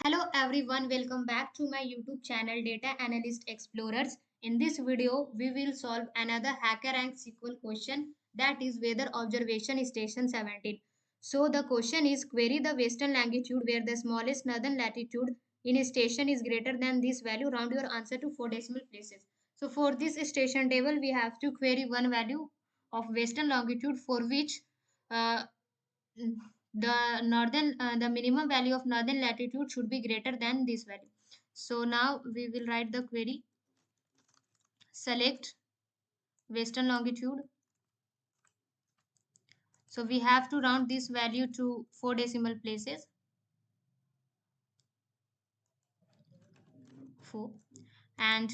Hello everyone, welcome back to my YouTube channel Data Analyst Explorers. In this video, we will solve another HackerRank SQL question, that is weather observation station 17. So the question is, query the western longitude where the smallest northern latitude in a station is greater than this value. Round your answer to 4 decimal places. So for this station table, we have to query one value of western longitude for which uh, the minimum value of northern latitude should be greater than this value. So now we will write the query. Select western longitude. So we have to round this value to 4 decimal places. 4. And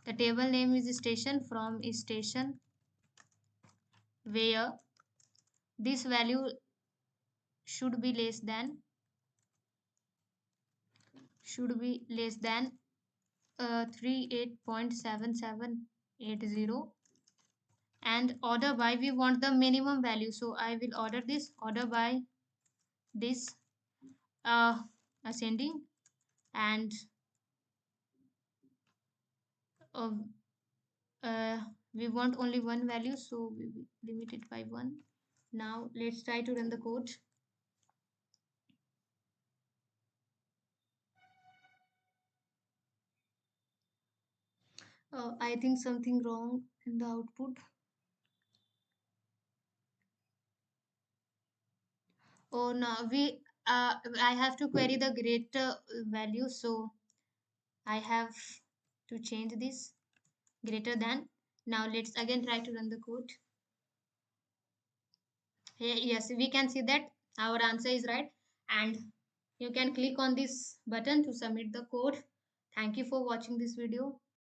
the table name is station. From is station where this value should be less than 38.7780. And order by, we want the minimum value, so I will order this order by this uh, ascending, and uh, we want only one value, so we will limit it by 1. Now let's try to run the code. I think something wrong in the output. Oh no, I have to query the greater value, so I have to change this greater than. Now let's again try to run the code. Yes, we can see that our answer is right, and you can click on this button to submit the code. Thank you for watching this video.